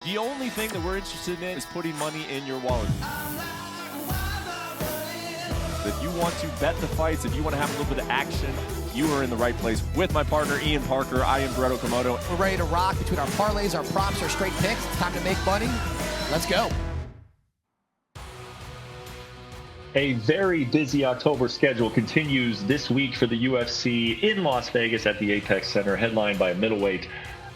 The only thing that we're interested in is putting money in your wallet. If you want to bet the fights, if you want to have a little bit of action, you are in the right place. With my partner, Ian Parker, I am Brett Okamoto. We're ready to rock between our parlays, our props, our straight picks. It's time to make money. Let's go. A very busy October schedule continues this week for the UFC in Las Vegas at the Apex Center, headlined by a middleweight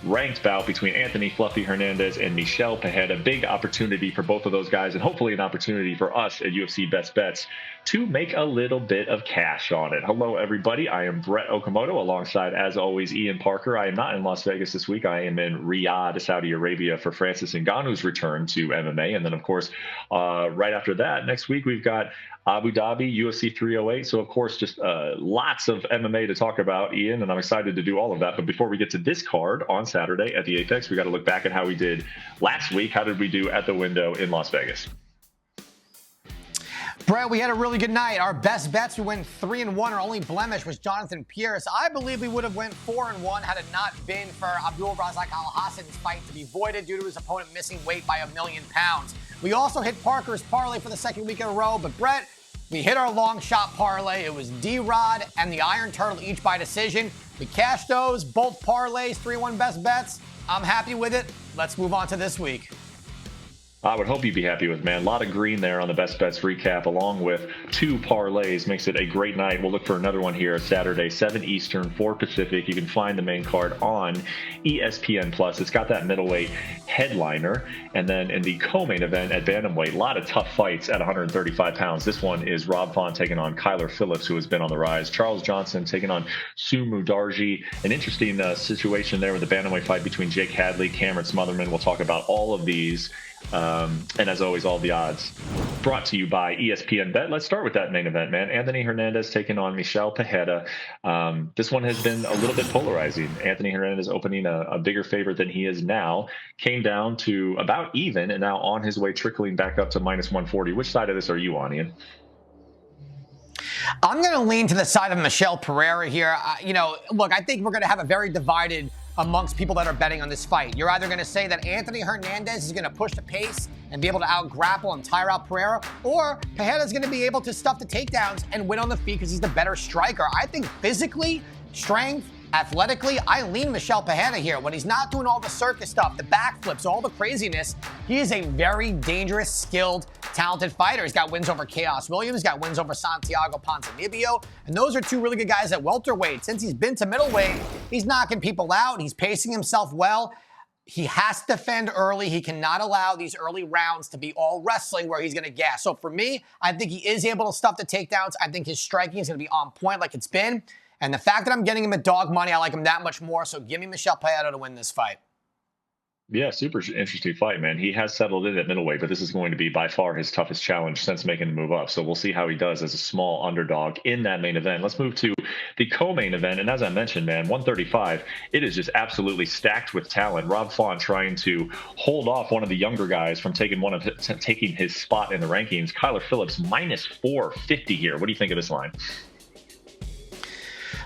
ranked bout between Anthony Fluffy Hernandez and Michel Pereira. Big opportunity for both of those guys, and hopefully an opportunity for us at UFC Best Bets to make a little bit of cash on it. Hello, everybody. I am Brett Okamoto, alongside, as always, Ian Parker. I am not in Las Vegas this week. I am in Riyadh, Saudi Arabia, for Francis Ngannou's return to MMA. And then, of course, right after that, next week, we've got Abu Dhabi, UFC 308. So, of course, just lots of MMA to talk about, Ian, and I'm excited to do all of that. But before we get to this card on Saturday at the Apex, we got to look back at how we did last week. How did we do at the window in Las Vegas? Brett, we had a really good night. Our best bets, we went 3-1. Our only blemish was Jonathan Pierce. I believe we would have went 4-1 had it not been for Abdul Razak Al-Hassan's fight to be voided due to his opponent missing weight by 1,000,000 pounds. We also hit Parker's parlay for the second week in a row, but Brett, we hit our long shot parlay. It was D-Rod and the Iron Turtle each by decision. We cashed those, both parlays, 3-1 best bets. I'm happy with it. Let's move on to this week. I would hope you'd be happy with, man. A lot of green there on the Best Bets recap, along with 2 parlays. Makes it a great night. We'll look for another one here Saturday, 7 Eastern, 4 Pacific. You can find the main card on ESPN+. It's got that middleweight headliner. And then in the co-main event at bantamweight, a lot of tough fights at 135 pounds. This one is Rob Font taking on Kyler Phillips, who has been on the rise. Charles Johnson taking on Sumu Darji. An interesting situation there with the bantamweight fight between Jake Hadley, Cameron Smotherman. We'll talk about all of these. And as always, all the odds brought to you by ESPN Bet. Let's start with that main event, man. Anthony Hernandez taking on Michel Pereira. This one has been a little bit polarizing. Anthony Hernandez opening a bigger favorite than he is now. Came down to about even and now on his way trickling back up to -140. Which side of this are you on, Ian? I'm going to lean to the side of Michel Pereira here. Look, I think we're going to have a very divided amongst people that are betting on this fight. You're either going to say that Anthony Hernandez is going to push the pace and be able to out-grapple and tire out Pereira, or Pereira is going to be able to stuff the takedowns and win on the feet because he's the better striker. I think physically, strength, athletically, I lean Michel Pereira here. When he's not doing all the circus stuff, the backflips, all the craziness, he is a very dangerous, skilled, talented fighter. He's got wins over Chaos Williams, got wins over Santiago Ponzinibbio, and those are 2 really good guys at welterweight. Since he's been to middleweight, he's knocking people out. He's pacing himself well. He has to defend early. He cannot allow these early rounds to be all wrestling where he's going to gas. So for me, I think he is able to stuff the takedowns. I think his striking is going to be on point like it's been. And the fact that I'm getting him at dog money, I like him that much more. So give me Michel Pereira to win this fight. Yeah, super interesting fight, man. He has settled in at middleweight, but this is going to be by far his toughest challenge since making the move up. So we'll see how he does as a small underdog in that main event. Let's move to the co-main event. And as I mentioned, man, 135, it is just absolutely stacked with talent. Rob Font trying to hold off one of the younger guys from taking his spot in the rankings. Kyler Phillips -450 here. What do you think of this line?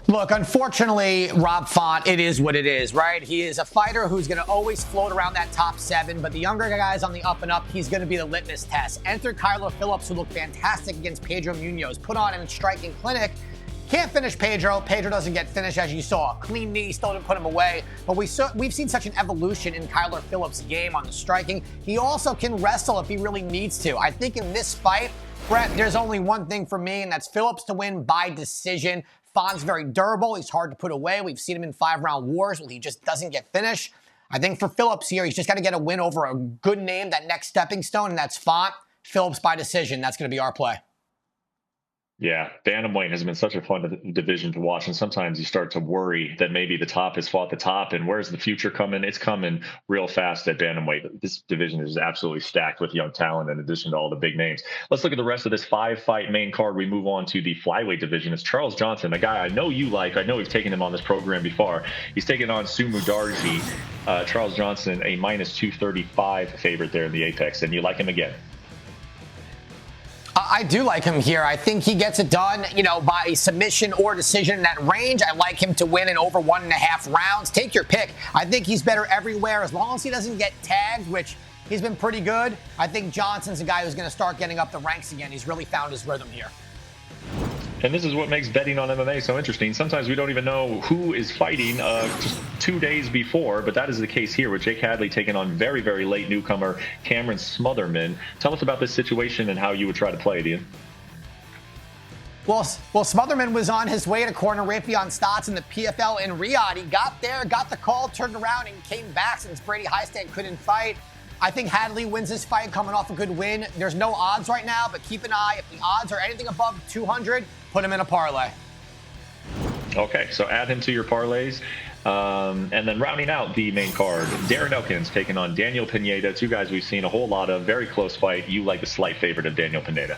Look, unfortunately, Rob Font, it is what it is, right? He is a fighter who's going to always float around that top 7, but the younger guys on the up and up, he's going to be the litmus test. Enter Kyler Phillips, who looked fantastic against Pedro Munoz, put on a striking clinic. Can't finish Pedro. Pedro doesn't get finished, as you saw. Clean knee, still didn't put him away. But we've seen such an evolution in Kyler Phillips' game on the striking. He also can wrestle if he really needs to. I think in this fight, Brett, there's only one thing for me, and that's Phillips to win by decision. Font's very durable. He's hard to put away. We've seen him in 5-round wars where he just doesn't get finished. I think for Phillips here, he's just got to get a win over a good name, that next stepping stone, and that's Font. Phillips by decision. That's going to be our play. Yeah, bantamweight has been such a fun division to watch, and sometimes you start to worry that maybe the top has fought the top, and where's the future coming? It's coming real fast at bantamweight. This division is absolutely stacked with young talent in addition to all the big names. Let's look at the rest of this 5-fight main card. We move on to the flyweight division. It's Charles Johnson, a guy I know you like. I know we've taken him on this program before. He's taking on Sumu Darji. Charles Johnson, a -235 favorite there in the Apex, and you like him again. I do like him here. I think he gets it done, by submission or decision in that range. I like him to win in over 1.5 rounds. Take your pick. I think he's better everywhere as long as he doesn't get tagged, which he's been pretty good. I think Johnson's a guy who's going to start getting up the ranks again. He's really found his rhythm here. And this is what makes betting on MMA so interesting. Sometimes we don't even know who is fighting just 2 days before, but that is the case here with Jake Hadley taking on very, very late newcomer Cameron Smotherman. Tell us about this situation and how you would try to play it, Ian. Well, Smotherman was on his way to corner Rafion Stotts in the PFL in Riyadh. He got there, got the call, turned around, and came back since Brady Highstand couldn't fight. I think Hadley wins this fight coming off a good win. There's no odds right now, but keep an eye. If the odds are anything above 200, put him in a parlay. Okay, so add him to your parlays. And then rounding out the main card, Darren Elkins taking on Daniel Pineda. Two guys we've seen a whole lot of. Very close fight. You like the slight favorite of Daniel Pineda.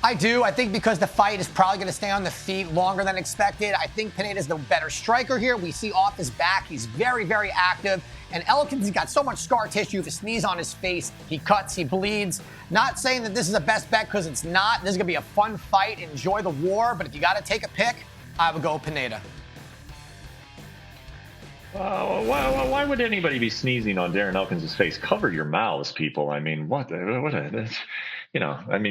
I do. I think because the fight is probably going to stay on the feet longer than expected. I think Pineda's the better striker here. We see off his back, he's very, very active. And Elkins, he's got so much scar tissue. If you sneeze on his face, he cuts, he bleeds. Not saying that this is a best bet because it's not. This is going to be a fun fight. Enjoy the war. But if you got to take a pick, I would go Pineda. Why would anybody be sneezing on Darren Elkins' face? Cover your mouths, people. I mean,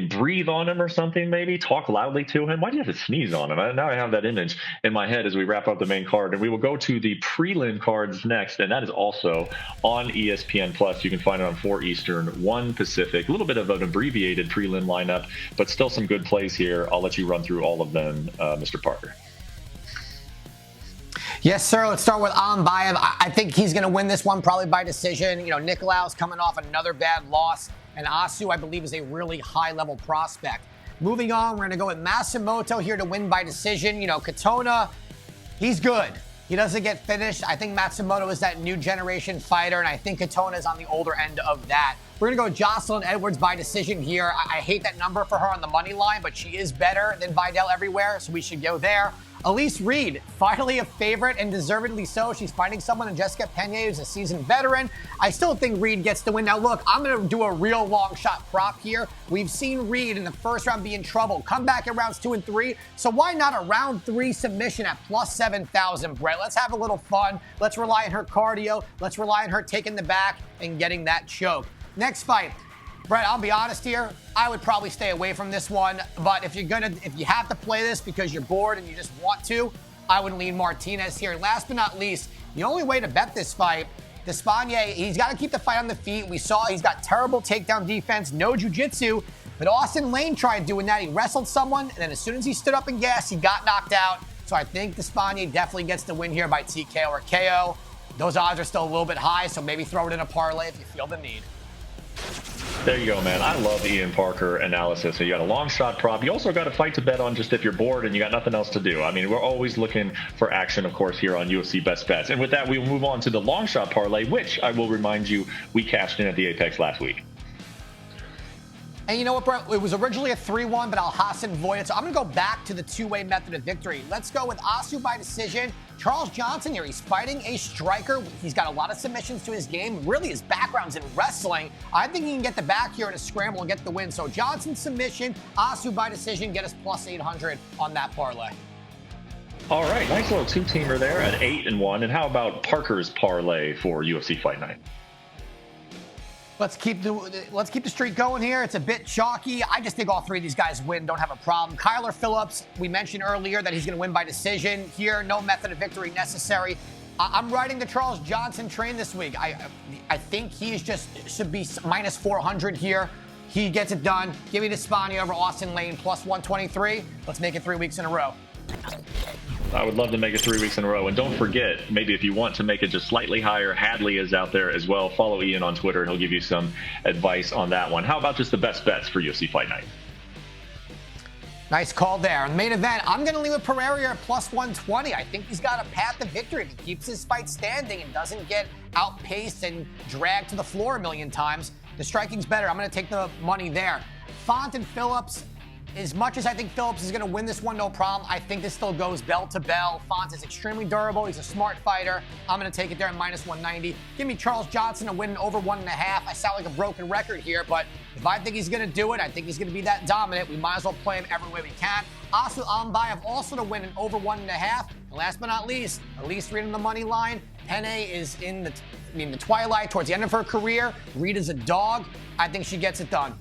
breathe on him or something, maybe. Talk loudly to him. Why do you have to sneeze on him? Now I have that image in my head as we wrap up the main card. And we will go to the prelim cards next, and that is also on ESPN+. You can find it on 4 Eastern, 1 Pacific. A little bit of an abbreviated prelim lineup, but still some good plays here. I'll let you run through all of them, Mr. Parker. Yes, sir. Let's start with Ambayev. I think he's going to win this one probably by decision. Nikolaus coming off another bad loss. And Asu, I believe, is a really high-level prospect. Moving on, we're going to go with Matsumoto here to win by decision. Katona, he's good. He doesn't get finished. I think Matsumoto is that new generation fighter, and I think Katona is on the older end of that. We're going to go Jocelyn Edwards by decision here. I hate that number for her on the money line, but she is better than Vidal everywhere, so we should go there. Elise Reed, finally a favorite and deservedly so. She's fighting someone in Jessica Pena, who's a seasoned veteran. I still think Reed gets the win. Now, look, I'm going to do a real long shot prop here. We've seen Reed in the first round be in trouble, come back in rounds 2 and 3. So why not a round 3 submission at plus 7,000, Brett? Let's have a little fun. Let's rely on her cardio. Let's rely on her taking the back and getting that choke. Next fight. Brett, I'll be honest here. I would probably stay away from this one. But if you have to play this because you're bored and you just want to, I would lean Martinez here. And last but not least, the only way to bet this fight, Despaigne, he's got to keep the fight on the feet. We saw he's got terrible takedown defense, no jiu-jitsu. But Austin Lane tried doing that. He wrestled someone, and then as soon as he stood up and gassed, he got knocked out. So I think Despaigne definitely gets the win here by TKO or KO. Those odds are still a little bit high, so maybe throw it in a parlay if you feel the need. There you go, man. I love Ian Parker analysis. So you got a long shot prop. You also got a fight to bet on just if you're bored and you got nothing else to do. I mean, we're always looking for action, of course, here on UFC Best Bets. And with that, we will move on to the long shot parlay, which I will remind you, we cashed in at the Apex last week. And you know what, Brett? It was originally a 3-1, but Al-Hassan voided. So I'm going to go back to the two-way method of victory. Let's go with Asu by decision. Charles Johnson here. He's fighting a striker. He's got a lot of submissions to his game. Really, his background's in wrestling. I think he can get the back here in a scramble and get the win. So Johnson submission, Asu by decision. Get us plus 800 on that parlay. All right, nice little two-teamer there at 8-1. And how about Parker's parlay for UFC Fight Night? Let's keep the streak going here. It's a bit chalky. I just think all three of these guys win, don't have a problem. Kyler Phillips, we mentioned earlier that he's going to win by decision. Here, no method of victory necessary. I'm riding the Charles Johnson train this week. I think he should be minus 400 here. He gets it done. Give me Despaigne over Austin Lane, plus 123. Let's make it 3 weeks in a row. I would love to make it 3 weeks in a row. And don't forget, maybe if you want to make it just slightly higher, Hadley is out there as well. Follow Ian on Twitter, and he'll give you some advice on that one. How about just the best bets for UFC Fight Night? Nice call there. In the main event, I'm going to leave with Pereira at plus 120. I think he's got a path to victory if he keeps his fight standing and doesn't get outpaced and dragged to the floor a million times. The striking's better. I'm going to take the money there. Font and Phillips, as much as I think Phillips is going to win this one, no problem, I think this still goes bell to bell. Fonz is extremely durable. He's a smart fighter. I'm going to take it there at -190. Give me Charles Johnson to win over 1.5. I sound like a broken record here, but if I think he's going to do it, I think he's going to be that dominant. We might as well play him every way we can. Asu Ambayev also to win an over 1.5. And last but not least, at least reading the money line, Penne is in the twilight towards the end of her career. Rita's a dog. I think she gets it done.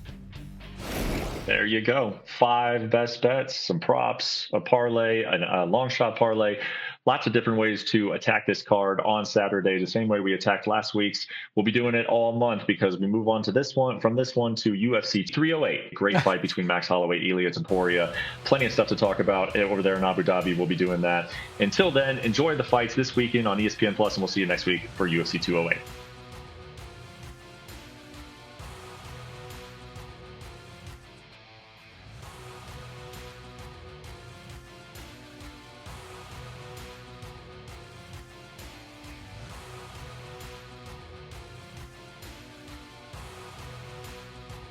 There you go. 5 best bets, some props, a parlay, a long shot parlay. Lots of different ways to attack this card on Saturday, the same way we attacked last week's. We'll be doing it all month because we move on to this one, from this one to UFC 308. Great fight between Max Holloway, Ilia Topuria. Plenty of stuff to talk about over there in Abu Dhabi. We'll be doing that. Until then, enjoy the fights this weekend on ESPN Plus, and we'll see you next week for UFC 208.